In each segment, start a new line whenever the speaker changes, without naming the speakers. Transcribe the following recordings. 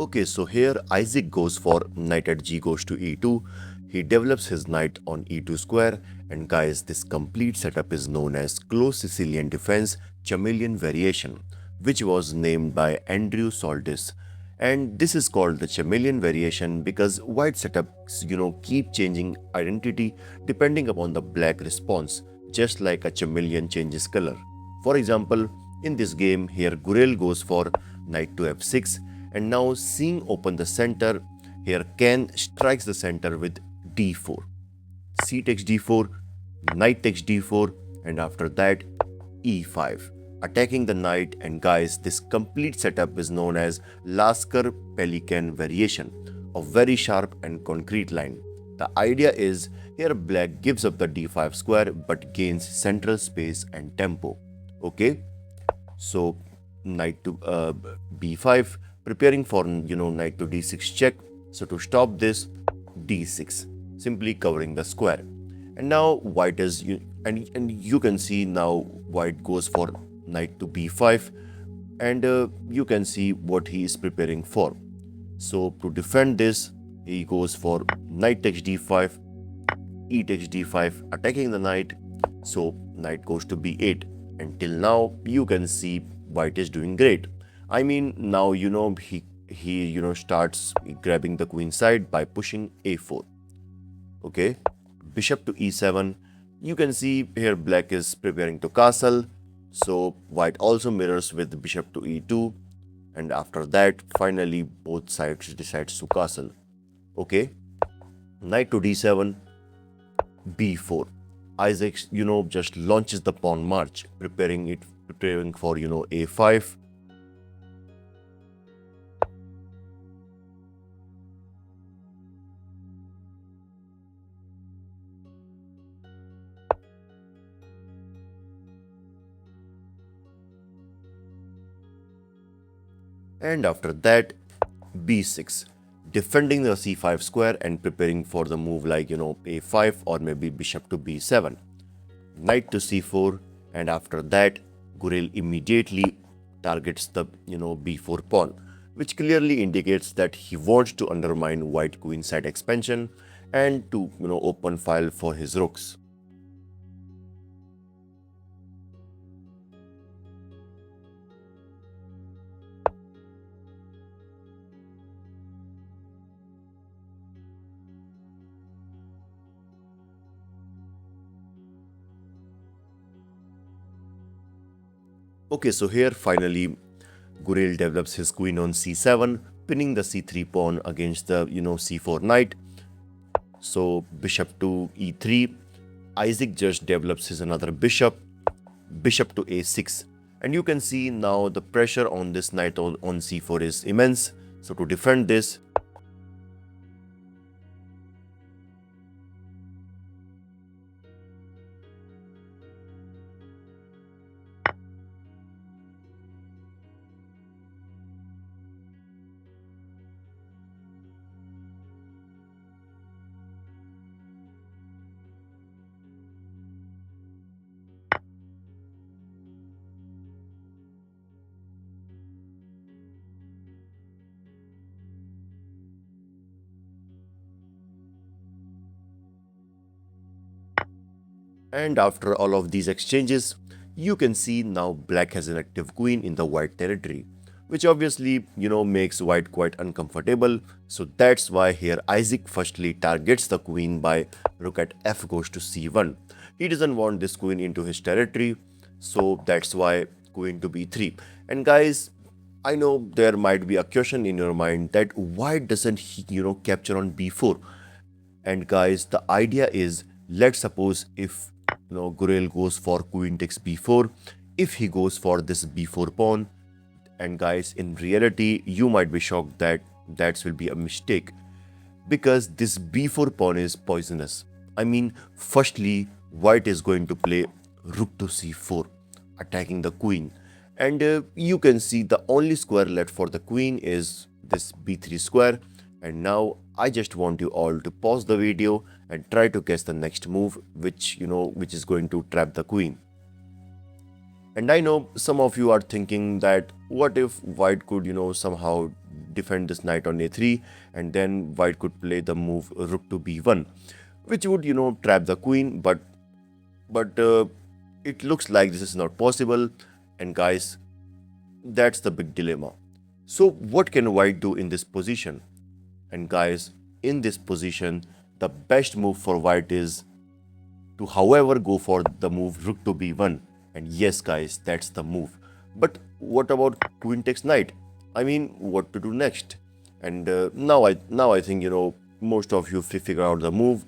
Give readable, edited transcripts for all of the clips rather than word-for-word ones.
Okay, so here Isaac goes for knight at g goes to e2. He develops his knight on e2 square, and guys, this complete setup is known as close Sicilian defense chameleon variation, which was named by Andrew Soltis. And this is called the chameleon variation because white setups, keep changing identity depending upon the black response, just like a chameleon changes color. For example, in this game, here Gurel goes for knight to f6, and now seeing open the center, here Can strikes the center with d4. C takes d4, knight takes d4, and after that e5, attacking the knight. And guys, this complete setup is known as Lasker Pelican variation, a very sharp and concrete line. The idea is here black gives up the d5 square but gains central space and tempo. Okay, so knight to b5, preparing for knight to d6 check. So to stop this, d6, simply covering the square. And now white is and you can see now white goes for knight to b5, and you can see what he is preparing for. So to defend this, he goes for knight takes d5, e takes d5, attacking the knight. So knight goes to b8. Until now, you can see white is doing great. I mean, now he starts grabbing the queen side by pushing a4. Okay, bishop to e7. You can see here black is preparing to castle. So white also mirrors with bishop to e2, and after that, finally both sides decides to castle. Okay, knight to d7, b4. Isaac, just launches the pawn march, preparing for, a5. And after that, b6, defending the c5 square and preparing for the move like, a5 or maybe bishop to b7. Knight to c4, and after that, Gurel immediately targets the, b4 pawn, which clearly indicates that he wants to undermine white queen side expansion and to, open file for his rooks. Okay, so here finally Gurel develops his queen on c7, pinning the c3 pawn against the c4 knight. So bishop to e3, Isaac just develops his another bishop to a6, and you can see now the pressure on this knight on c4 is immense. So to defend this, and after all of these exchanges, you can see now black has an active queen in the white territory, which obviously, makes white quite uncomfortable. So that's why here Isaac firstly targets the queen by rook at f goes to c1. He doesn't want this queen into his territory, so that's why queen to b3. And guys, I know there might be a question in your mind that why doesn't he, capture on b4? And guys, the idea is, let's suppose if Gurel goes for queen takes b4, if he goes for this b4 pawn, and guys, in reality, you might be shocked that that will be a mistake because this b4 pawn is poisonous. I mean, firstly, white is going to play rook to c4, attacking the queen. And you can see the only square left for the queen is this b3 square. And now I just want you all to pause the video and try to guess the next move, which is going to trap the queen. And I know some of you are thinking that what if white could, somehow defend this knight on a3, and then white could play the move rook to b1, which would, trap the queen, but it looks like this is not possible. And guys, that's the big dilemma. So what can white do in this position? And guys, in this position, the best move for white is to, however, go for the move rook to b1. And yes, guys, that's the move. But what about queen takes knight? I mean, what to do next? And now I think most of you figure out the move,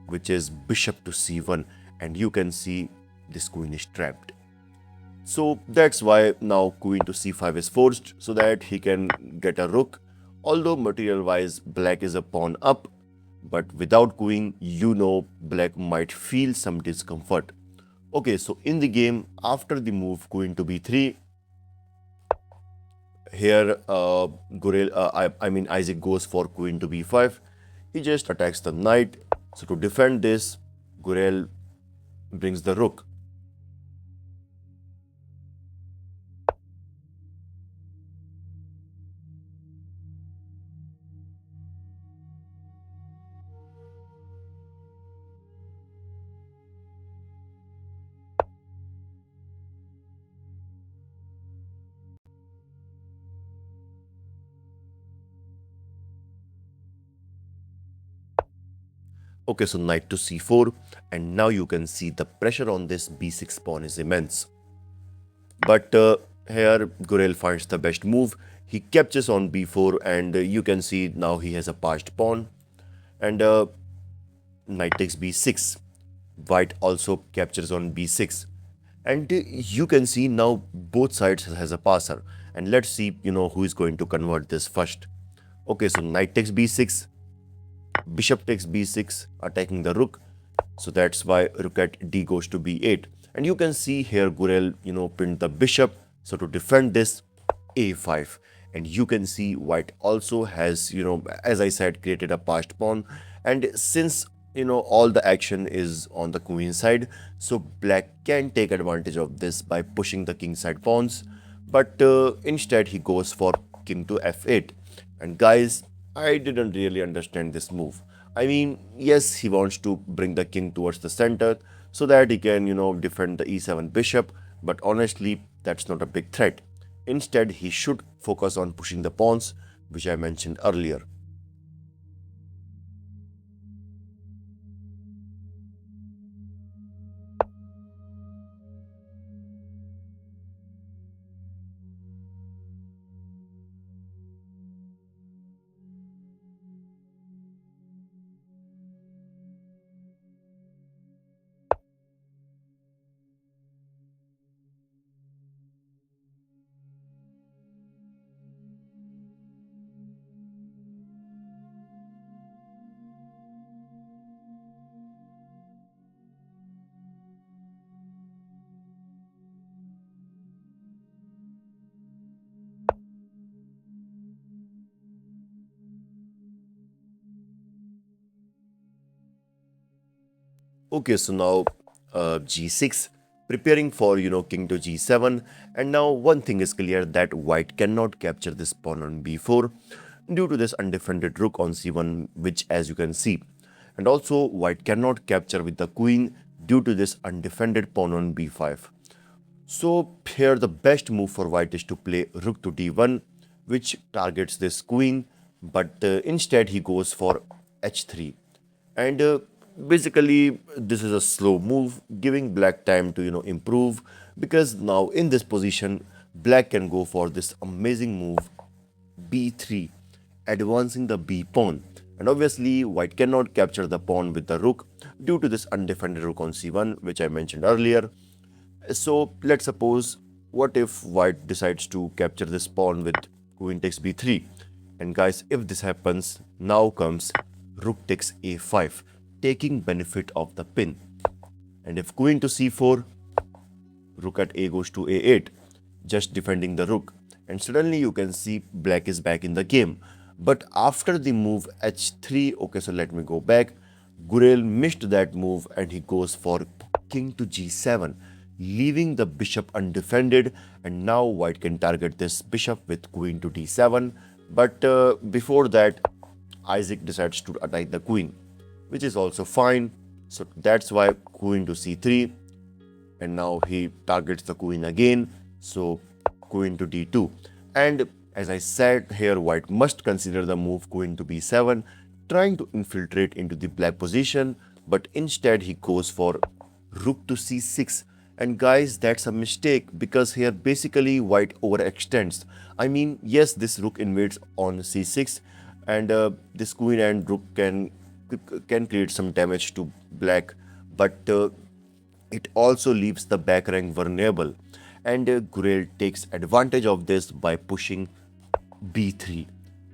which is bishop to c1, and you can see this queen is trapped. So that's why now queen to c5 is forced, so that he can get a rook. Although material wise black is a pawn up, but without queen, black might feel some discomfort. Okay, so in the game, after the move queen to b3, here Isaac goes for queen to b5. He just attacks the knight. So to defend this, Gurel brings the rook. Okay, so knight to c4, and now you can see the pressure on this b6 pawn is immense. But here Gurel finds the best move. He captures on b4, and you can see now he has a passed pawn. And knight takes b6. White also captures on b6. And you can see now both sides has a passer. And let's see, who is going to convert this first. Okay, so knight takes b6. Bishop takes b6, attacking the rook. So that's why rook at d goes to b8. And you can see here Gurel, pinned the bishop. So to defend this, a5. And you can see white also has, as I said, created a passed pawn. And since, all the action is on the queen side, so black can take advantage of this by pushing the king side pawns. But instead he goes for king to f8. And guys, I didn't really understand this move. I mean, yes, he wants to bring the king towards the center so that he can, defend the e7 bishop. But honestly, that's not a big threat. Instead, he should focus on pushing the pawns, which I mentioned earlier. Okay, so now g6, preparing for, king to g7. And now one thing is clear, that white cannot capture this pawn on b4 due to this undefended rook on c1, which as you can see. And also white cannot capture with the queen due to this undefended pawn on b5. So here the best move for white is to play rook to d1, which targets this queen, but instead he goes for h3. And basically this is a slow move, giving black time to improve, because now in this position black can go for this amazing move b3, advancing the b pawn. And obviously white cannot capture the pawn with the rook due to this undefended rook on c1, which I mentioned earlier. So let's suppose, what if white decides to capture this pawn with queen takes b3? And guys, if this happens, now comes rook takes a5, taking benefit of the pin. And if queen to c4, rook at a goes to a8, just defending the rook. And suddenly you can see black is back in the game. But after the move h3, okay, so let me go back. Gurel missed that move and he goes for king to g7, leaving the bishop undefended. And now white can target this bishop with queen to d7, But before that, Isaac decides to attack the queen, which is also fine. So that's why queen to c3, and now he targets the queen again. So queen to d2. And as I said, here white must consider the move queen to b7, trying to infiltrate into the black position, but instead he goes for rook to c6. And guys, that's a mistake because here basically white overextends. I mean, yes, this rook invades on c6, and this queen and rook can create some damage to black, but it also leaves the back rank vulnerable. And Gurel takes advantage of this by pushing b3,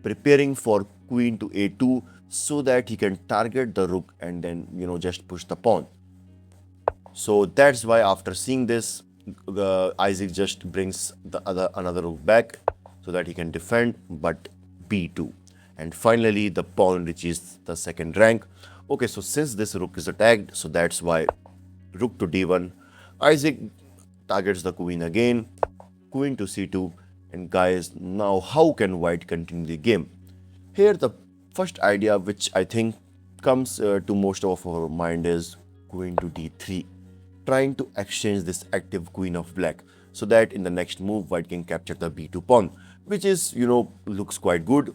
preparing for queen to a2 so that he can target the rook and then just push the pawn. So that's why after seeing this, Isaac just brings the another rook back so that he can defend, but b2. And finally, the pawn reaches the second rank. Okay, so since this rook is attacked, so that's why rook to d1. Isaac targets the queen again, queen to c2. And guys, now how can white continue the game? Here, the first idea which I think comes to most of our mind is queen to d3, trying to exchange this active queen of black so that in the next move white can capture the b2 pawn, which is looks quite good.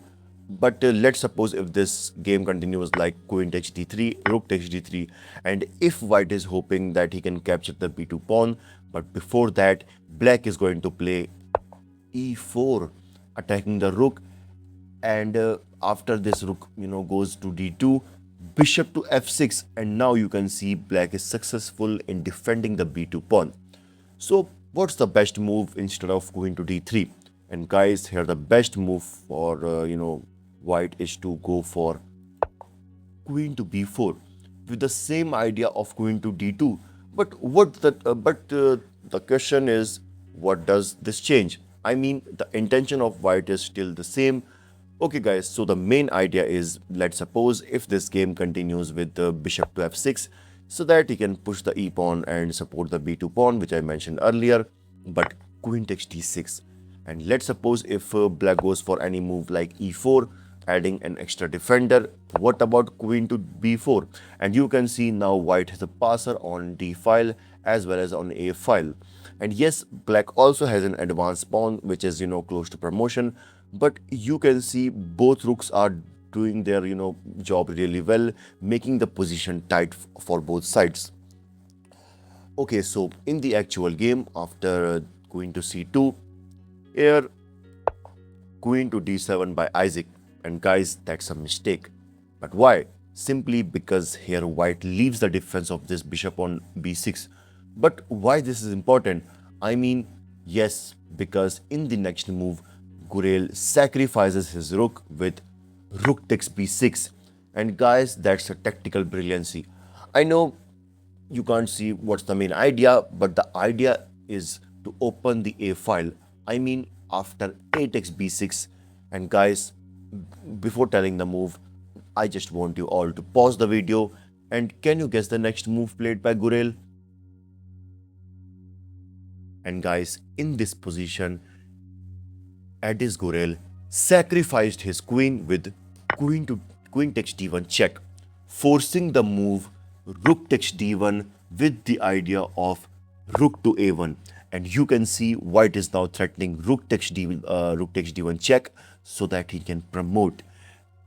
But let's suppose if this game continues like queen takes d3, rook takes d3, and if white is hoping that he can capture the b2 pawn, but before that black is going to play e4, attacking the rook. And after this rook goes to d2, bishop to f6, and now you can see black is successful in defending the b2 pawn. So what's the best move instead of queen to d3? And guys, here the best move for white is to go for queen to b4 with the same idea of queen to d2. But the question is, what does this change? I mean, the intention of white is still the same. Okay guys, so the main idea is, let's suppose if this game continues with the bishop to f6 so that he can push the e pawn and support the b2 pawn, which I mentioned earlier, but queen takes d6. And let's suppose if black goes for any move like e4, adding an extra defender. What about queen to b4? And you can see now white has a passer on d file as well as on a file. And yes, black also has an advanced pawn which is close to promotion, but you can see both rooks are doing their job really well, making the position tight for both sides. Okay, so in the actual game, after queen to c2, here queen to d7 by Isaac. And guys, that's a mistake. But why? Simply because here white leaves the defense of this bishop on b6. But why this is important? I mean, yes, because in the next move, Gurel sacrifices his rook with rook takes b6. And guys, that's a tactical brilliancy. I know you can't see what's the main idea, but the idea is to open the a file. I mean, after a takes b6. And guys, before telling the move, I just want you all to pause the video, and can you guess the next move played by Gurel? And guys, in this position, Ediz Gurel sacrificed his queen with queen takes d1 check, forcing the move rook takes d1 with the idea of rook to a1. And you can see white is now threatening rook takes d1 check so that he can promote.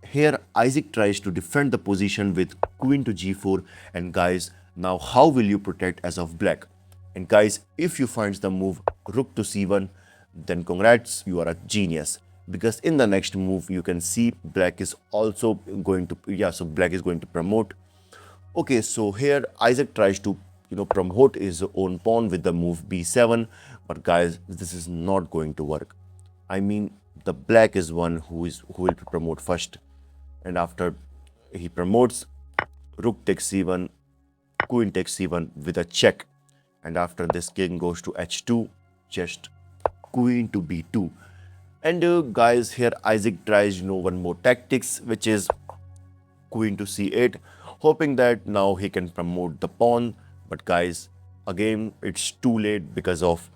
Here Isaac tries to defend the position with queen to g4. And guys, now how will you protect as of black? And guys, if you find the move rook to c1, then congrats, you are a genius. Because in the next move, you can see black is also going to, so black is going to promote. Okay, so here Isaac tries to, promote his own pawn with the move b7. But guys, this is not going to work. I mean, the black is one who will promote first. And after he promotes, rook takes c1, queen takes c1 with a check. And after this, king goes to h2, just queen to b2. And guys, here Isaac tries one more tactics, which is queen to c8, hoping that now he can promote the pawn. But guys, again, it's too late because of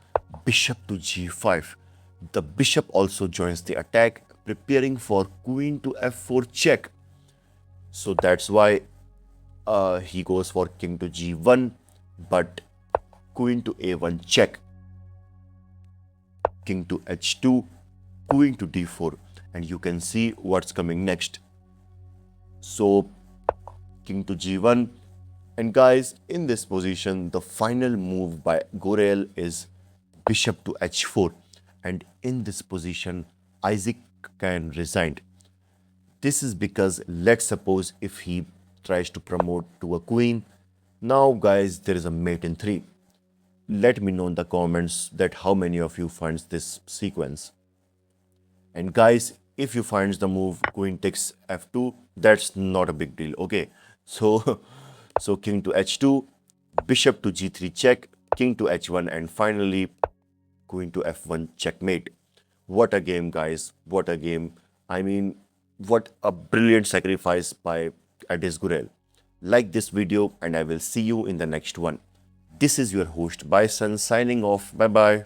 bishop to g5. The bishop also joins the attack, preparing for queen to f4 check. So that's why he goes for king to g1, but queen to a1 check, king to h2, queen to d4, and you can see what's coming next. So king to g1, and guys, in this position, the final move by Gurel is bishop to h4, and in this position, Isik Can resigned. This is because let's suppose if he tries to promote to a queen. Now, guys, there is a mate in 3. Let me know in the comments that how many of you finds this sequence. And guys, if you finds the move queen takes f2, that's not a big deal, okay? So, so king to h2, bishop to g3 check, king to h1, and finally queen to f1 checkmate. What a game, guys! What a game! I mean, what a brilliant sacrifice by Ediz Gurel. Like this video, and I will see you in the next one. This is your host Bison signing off. Bye bye.